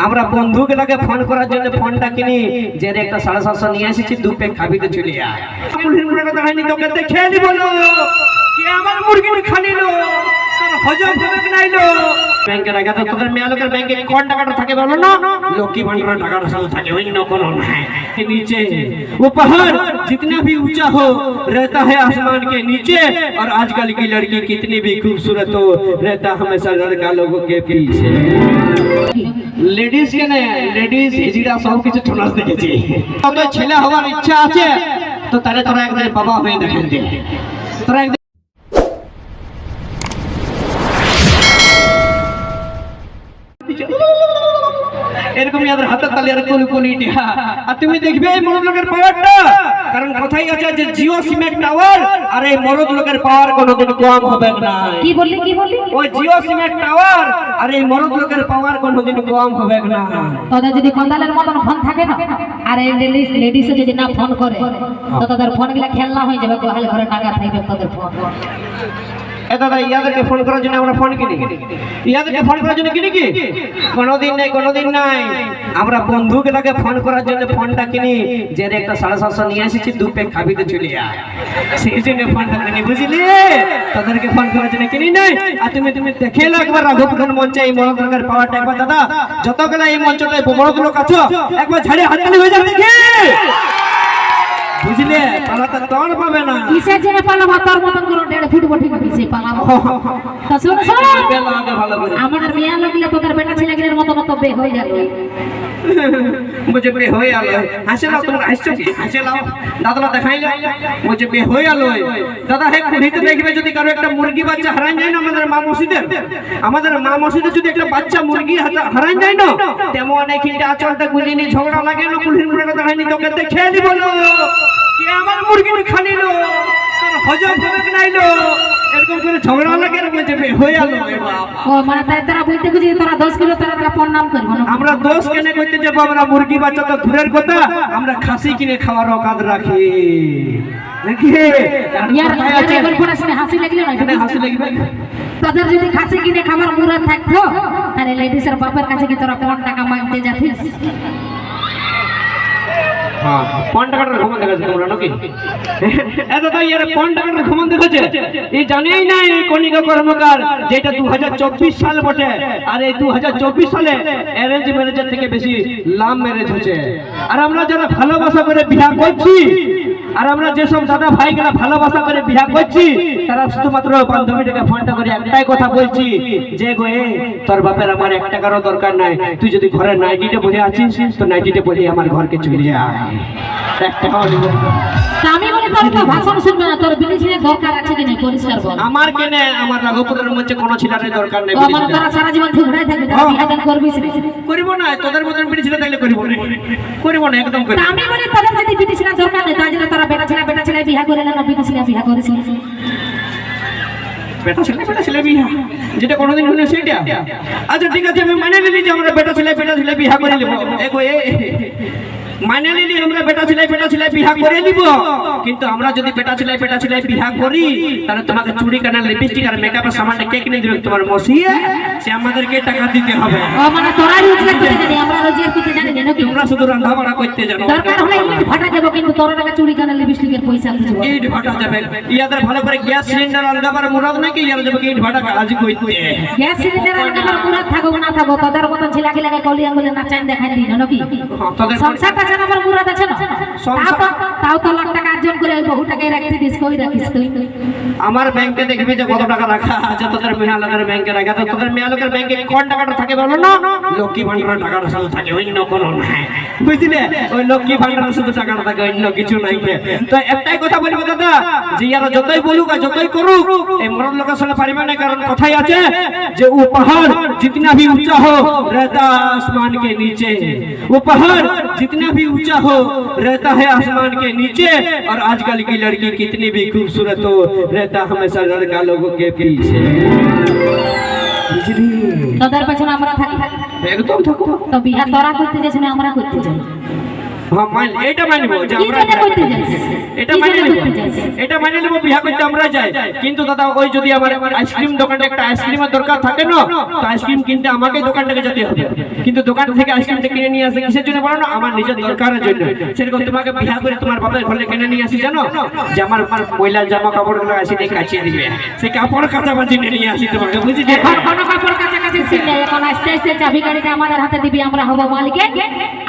আমরা বন্ধুকে লাগে ফোন করার জন্য ফোনটা কিনি যে রে একটা 750 নিয়ে এসেছি, দু পেক খাবি তো চলে আয়। মুরগির মুরগি দাঁড়াইনি তোকে দেখে নি বলো কে আমার মুরগি খানিলো তোর হজম হবে নাইলো। ব্যাংকে রাখা তো তোদের মেয়ে লোকের ব্যাংকে কোন টাকাটা থাকে বলো না, লক্ষ্মী ভান্ডারের টাকাটা শুধু থাকে, অন্য কোনো নাই। नीचे वो पहाड़ जितना भी ऊंचा हो रहता है आसमान के नीचे, और आजकल की लड़की कितनी भी खूबसूरत हो रहता हमेशा लड़का लोगों के पीछे। लेडीज के ने लेडीज हिजड़ा सब কিছু ঠোনাস দেখেছি, কত ছেলে হওয়ার ইচ্ছা আছে তো তারে তোরা একদিন বাবা হয়ে দেখেন দে, তোরা একদিন এরকম ইয়াদের হাতে তালি আর কোন কোন ইটিহা। আর তুমি দেখবে এই মরদ লোকের পাওয়ারটা, কারণ কথাই আছে যে জিও সিমের টাওয়ার আর এই মরদ লোকের পাওয়ার কোনোদিন কম হবে না। কি বললি ওই জিও সিমের টাওয়ার আর এই মরদ লোকের পাওয়ার কোনোদিন কম হবে না। তোদের যদি কন্দালের মতন ফোন থাকে না, আর এই লেডিস যদি না ফোন করে তো তাদের ফোন গুলা খেলনা হয়ে যাবে, কোহালে ঘরে টাকা থাকবে তোদের ফোন। দাদা ইয়াদেরকে ফোন করার জন্য আমরা ফোন কিনি, ইয়াদেরকে ফোন করার জন্য কিনি কি কোনোদিন নাই। আমরা বন্ধুকে লাগে ফোন করার জন্য ফোনটা কিনি যে রে একটা 750 নিয়ে এসেছি, দু পেক খাবি তো চলে আয়, সেই জন্য ফোনটা কিনি, বুঝলি? তাদেরকে ফোন করার জন্য কিনি নাই। আর তুমি দেখে একবার রাঘবপুর মঞ্চে এই মরদ লোকের পাওয়ারটা একবার দাদা, যতগুলা এই মঞ্চটায় মরদ লোক আছো একবার ঝাড়ে হাততালি হয়ে যাবে দেখি, বুঝলে? পালাতে তোর পাবে না, কিসের জন্য পালাবো? তোর মতন করে 1.5 ফুট বটি কিসে পালাবো? তো শুন আমার মেয়া লাগলে তোদের বেটা ছেলেগুলোর মতন তো বে হয়ে গেল, মুঝে বে হয়ে গেল। হাসে নাও, তোমরা হাসছো কি? হাসে নাও, দাদা দেখাইলে মুঝে বে হয়ে গেল। দাদা হে কুড়িতে দেখবে যদি কারো একটা মুরগি বাচ্চা হারাই যায় না, আমাদের মা মসজিদে যদি একটা বাচ্চা মুরগি হারাই যায় না, তেমন এইখানটা আঁচলটা গুলিয়ে নিয়ে ঝগড়া লাগে না, কুড়ির মুরগি দাঁড়াইনি তোকে দেখে নি বলো কে আমার মুরগি খানিলো তোর হজম হবে নাইলো, এরকম করে ঝগড়া লাগে না, বলছে বে হয়ে গেল। ও মানে তারা বলতে বুঝি তোরা 10 কিলো তারা প্রণাম করবো না? আমরা 10 কেনে করতে যাব? আমরা মুরগি বাচ্চা তো দূরের কথা, আমরা খাসি কিনে খাওয়ার অকাদ রাখি নাকি? ইয়ার গল্পটা শুনে হাসি লাগলো না? হাসি লাগবে। তোদের যদি খাসি কিনে খাবার মুরাদ থাকতো তাহলে লেডিসের বাপের কাছে কি তোরা 5 টাকা মাগতে যাতিস? হ্যাঁ, 5 টাকার ঘুমান দেখাচ্ছে তোমরা নাকি? এত তাই এর 5 টাকার ঘুমান দেখাচ্ছে, এই জানেই না এই কনিকা কর্মকার যেটা 2024 সাল বটে, আর এই 2024 সালে অ্যারেঞ্জ ম্যারেজের থেকে বেশি লাভ ম্যারেজ হচ্ছে। আর আমরা যারা ভালোবাসা করে বিয়ে করছি, আর আমরা যেসব দাদা ভাইগুলা ভালোবাসা করে বিয়ে করছি, তারা শুধুমাত্র বান্ধবীটাকে ফোনটা করে একটাই কথা বলছি যে গো তোর বাপের আমার 1 টাকারও দরকার নাই, তুই যদি ঘরে নাইটিতে বসে আছিস তো নাইটিতে বসে আমার ঘরকে চলে আয়, 1 টাকাও নিব। আমি বলি তোর তো ভাষণ শুনবে না, তোর বিদেশির দরকার আছে কি না পরিষ্কার বল। আমার কেনে আমার রাঘবপুরের মধ্যে কোনো ছেলের দরকার নাই। আমার তোরা সারা জীবন ঘুরে থাকবি, তারা বিয়ে করবিস না? করিব না, তোদের মতন বিদেশিরা থাকলে করিব না, একদম করিব। আমি বলি তোদের যদি বিদেশিরা দরকার নেই, তাই জন্য তোরা বেটা ছেলে বিয়ে করে না, বিদেশিরা বিয়ে করিস? বেটা ছেলে বিয়া যেটা কোনোদিন হলো সেটা। আচ্ছা ঠিক আছে, আমি মানে নিলি যে আমরা বেটা ছেলে বিয়া করে নিব, মানে নিলি আমরা বেটা ছেলে বিয়া করে নিব। কিন্তু আমরা যদি বেটা ছেলে বিয়া করি তাহলে তোমাকে চুড়ি কানা লিপস্টিক আর মেকআপের সামানটা কে কিনে দিবে? তোমার মসিয়ে সে আমাদেরকে টাকা দিতে হবে। ও মানে তোরা রোজগার করতে জানি, আমরা রোজগার করতে জানি না? তোমরা শুধু রান্না বাড়া করতে জানো। দরকার হলে ইট ভাটা দেব, কিন্তু তোরা টাকা চুড়ি কানা লিপস্টিকের পয়সা খুঁজব। ইট ভাটা যাবে ইয়াদের ভালো করে গ্যাস সিলিন্ডার আলগাবার মুরাদ নাকি ইয়ারা যাবে ইট ভাটা কাজই কইতে? গ্যাস সিলিন্ডার আলগাবার মুরাদ থাকো না থাকো, তোদের মতন ছেলেকে লাগে কলি আঙ্গুলে নাচান দেখাই দিন নাকি? তোদের সংসারটা জানাবার মুরাদ আছে না? তাও তো লাখ টাকা অর্জন করে বহু টাকায় রাখতে দিস, কই রাখিস তুই? আমার ব্যাংকে দেখবি যে কত টাকা রাখা আছে, তোদের মেয়া লোকের ব্যাংকে রাখা, তো তোদের মেয়া লোকের ব্যাংকে কোন টাকাটা থাকে বলো না, লক্ষ্মী ভান্ডারের টাকাটা শুধু থাকে, অন্য কোনো নাই, বুঝলে? ওই লক্ষ্মী ভান্ডারের শুধু টাকাটা থাকে, অন্য কিছু নাই। তো একটাই কথা বলবো দাদা, যে ইয়ারা যতই বলুক আর যতই করুক এই মরদ লোকের সঙ্গে পারিবে না, কারণ কথাই আছে যে ও পাহাড় जितना भी ऊंचा हो रहता आसमान के नीचे, वो पहाड़ जितना भी ऊंचा हो रहता है आसमान के नीचे, और आजकल की लड़की कितनी भी खूबसूरत हो रहता हमेशा लड़का लोगों के पीछे। তোদের পেছনে আমরা থাকি, একদম থাকো। তো বিয়া তোরা করতে যাস না আমরা করতে যাই? হ্যাঁ এটা মানবো যে কি আমরা জন্য করতে যাস এটা মানে নেব এটা মানে নেব বিয়া করতে আমরা যাই কিন্তু দাদা ওই যদি আমার আইসক্রিম দোকানে একটা আইসক্রিমের দরকার থাকে না তো আইসক্রিম কিনতে আমাকে দোকান থেকে যেতে হবে কিন্তু দোকান থেকে আইসক্রিমটা কিনে নিয়ে আসে কিসের জন্য বলো না আমার নিজের দরকারের জন্য সেরকম তোমাকে বিয়া করে তোমার বাবার ঘরে কিনে নিয়ে আসি জানো যে আমার মহিলা জামা কাপড়গুলো আসি দিয়ে কাচিয়ে দিবে সেই কাপড় কাচাবাজি নিয়ে আসি তোমাকে বুঝি এখন কোনো কাপড় কাছাকাছি ছিল এখন আস্তে আস্তে চাবি গাড়িটা আমাদের হাতে দিবি আমরা হবো মালিক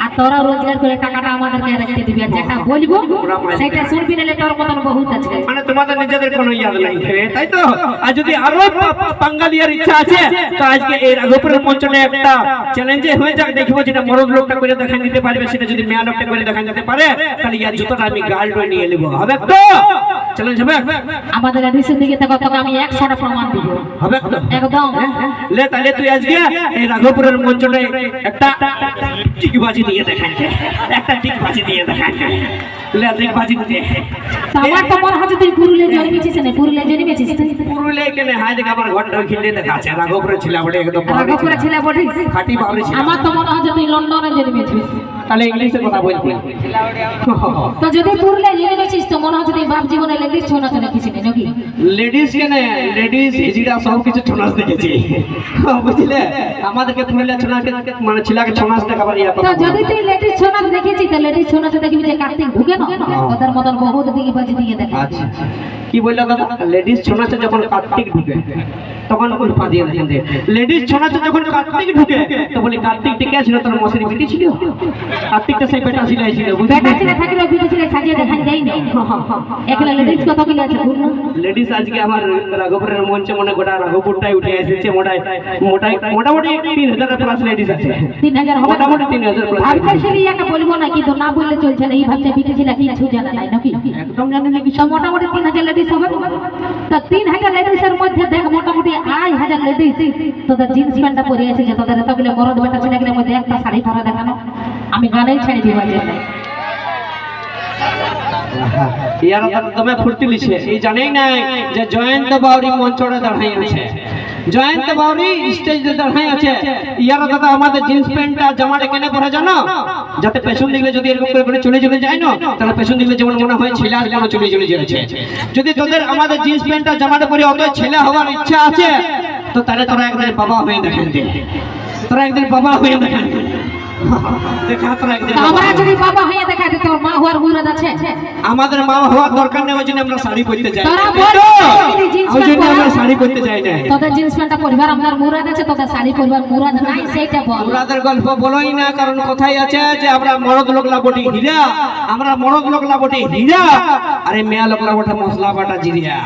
আর তোরা রোজগার করে টাকাটা আমাদেরকে রেখে দিবি আর যেটা বলবো সেটা শুনবি নালে তোর মতন বহুত আছে মানে তোমাদের নিজেদের কোনো ইয়াদ নাই তাই তো আর যদি আরো বাঙালিয়ার ইচ্ছা আছে তো আজকে এই রাঘবপুরের মঞ্চনে একটা চ্যালেঞ্জে হয়ে যাক দেখবো যেটা মরদ লোকটা করে দেখা দিতে পারবে সেটা যদি মেয়া লোকটা করে দেখা যেতে পারে তাহলে ইয়ার জুতোটা আমি গার্লফ্রেন্ড নিয়ে নেবো হবে তো চ্যালেঞ্জ হবে আমাদের এডিসির দিকে থেকে তোকে আমি 100টা প্রমাণ দিব হবে তো একদম লে তাহলে তুই আজকে এই রাঘবপুরের মঞ্চনে একটা টিকবাজি দিয়ে দেখাই একটা টিকবাজি দিয়ে দেখাই লে টিকবাজি দিয়ে আমার তো মনে হচ্ছে তুই পুরুলিয়া জন্মেছিস না পুরুলিয়া জন্মেছিস তুই পুরুলিয়া কেন হায় দেখ আমার ঘরটা খিলে দেখা আছে রাঘবপুরের ছেলে বলে একদম রাঘবপুরে ছেলে বলিস খাঁটি বাবরি ছিল আমার তো মনে হচ্ছে তুই লন্ডনে জন্মেছিস তাহলে ইংলিশে কথা বলবি তো যদি পুরুলিয়া জন্মেছিস তো মনে হচ্ছে তুই বাপ জীবনে লেডিস ছোনা তো দেখিস না নাকি লেডিস কেন লেডিস হিজড়া সব কিছু ছোনাস দেখেছি বুঝলে আমাদেরকে পুরুলিয়া ছোনাকে মানে ছেলেকে ছোনাস দেখাবার ইয়া তো কথা যদি তুই লেডিস ছোনা দেখেছিস তো লেডিস ছোনা তো দেখবি যে কার্তিক ঢুকে না ওদের মতন বহুত দিকে বাজি দিয়ে দেখা আচ্ছা কি বললা দাদা লেডিস ছোনাচে যখন কার্তিক ঢুকে তখন উল্পা দিয়ে দেখেন লেডিস ছোনাচে যখন কার্তিক ঢুকে তো বলি কার্তিক টিকে ছিল তোর মশারি বেটি ছিল কার্তিকটা সেই বেটা ছিল বেটা ছিল থাকলে বিটি ছিল সাজিয়ে দেখাই দেই না একলা লেডিস কত কি আছে বুঝলো লেডিস আজকে আমার রাঘবপুরের মঞ্চে মনে গোটা রাঘবপুরটাই উঠে এসেছে মোটামুটি 3000 প্লাস লেডিস আছে 3000 হবে মোটামুটি 3000 প্লাস ভাবতে ছিল ইয়াকে বলবো না কিন্তু না বললে চলছে না এই ভাবতে বিটি ছিল কিছু জানা নাই নাকি একদম জানেন নাকি তো মোটামুটি 3000 লেডিস হবে তো 3000 লেডিসের মধ্যে দেখ মোটামুটি 8000 লেডিস তোদের জিন্স প্যান্টটা পরে আছে যে তোদের এতগুলো মরদ বেটা ছেলেগুলোর মধ্যে একটা শাড়ি পরা দেখানো আমি গানেই ছেড়ে দিব আজকে ইয়ারা তুমি ফুর্তি লিছে এই জানেই না যে জয়ন্ত বাউরি মঞ্চরে দাঁড়াই আছে জয়ন্ত বাউরি স্টেজে দাঁড়াই আছে ইয়ারা দাদা আমাদের জিন্স প্যান্টটা জামাটা কেন পরে জানো যাতে পেছন দিকে যদি এরকম করে চলে যায় না তাহলে পেছন দিকে যেমন মনে হয় ছেলে আর যেন চলে যাচ্ছে যদি তোদের আমাদের জিন্স প্যান্টটা জামাটা পরে অত ছেলে হওয়ার ইচ্ছা আছে তো তাহলে তোরা একদিন বাবা হয়ে দেখান দে তোরা একদিন বাবা হয়ে দেখান দেখা তোরা একদিন আমরা যদি বাবা হয়ে দেখা দে তোর মা হওয়ার মুরাদ আছে আমাদের মা হওয়ার দরকার নেই ওই জন্য আমরা শাড়ি পরতে যাই তোরা বল ওই জন্য আমরা শাড়ি পরতে যাই না তোদের জিন্স প্যান্টটা পরিবার আমার মুরাদ আছে তোদের শাড়ি পরিবার মুরাদ নাই সেইটা বল মুরাদের গল্প বলোই না কারণ কথাই আছে যে আমরা মরদ লোকলা বটি হীরা আমরা মরদ লোকলা বটি হীরা আরে মেয়া লোকলা বটা মশলা বাটা জিরিয়া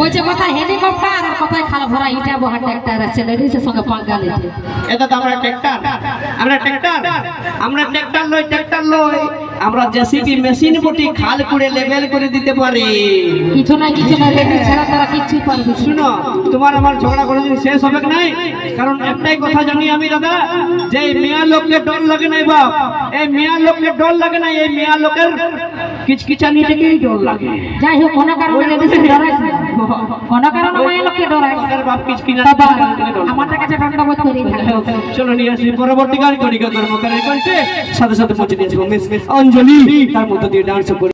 বলছে কথা হেলিকপ্টার আর কথায় খাল ভরা ইটা বহা ট্রাক্টর আছে লেডিসের সঙ্গে পাঙ্গা নিতে এটা তো আমরা ট্রাক্টর আমরা ট্রাক্টর লই আমরা জেসিবি মেশিন বটি খাল করে লেভেল করে দিতে পারি কিছু না লেডিস ছাড়া তোরা কিছু পারবি শুনো তোমার আমার ঝগড়া করে শেষ হবে নাই কারণ একটাই কথা জানি আমি দাদা যে এই মেয়া লোককে ডর লাগে নাই বাপ এই মেয়া লোককে ডর লাগে না এই মেয়া লোকের কিচকিচানি থেকেই ডর লাগে যাই হোক কোনো কারণে লেডিসের ডর আছে কোনো কারণে মায়ের লোককে ডর আছে তার বাপ কিচকিনা আমাদের কাছে দণ্ডবোধ করি চলো নিয়ে আসি পরবর্তী গান করি কর্মকারের কণ্ঠে সাথে সাথে পৌঁছে দিয়েছি মিস অঞ্জলি তার মধ্যে দিয়ে ডান্স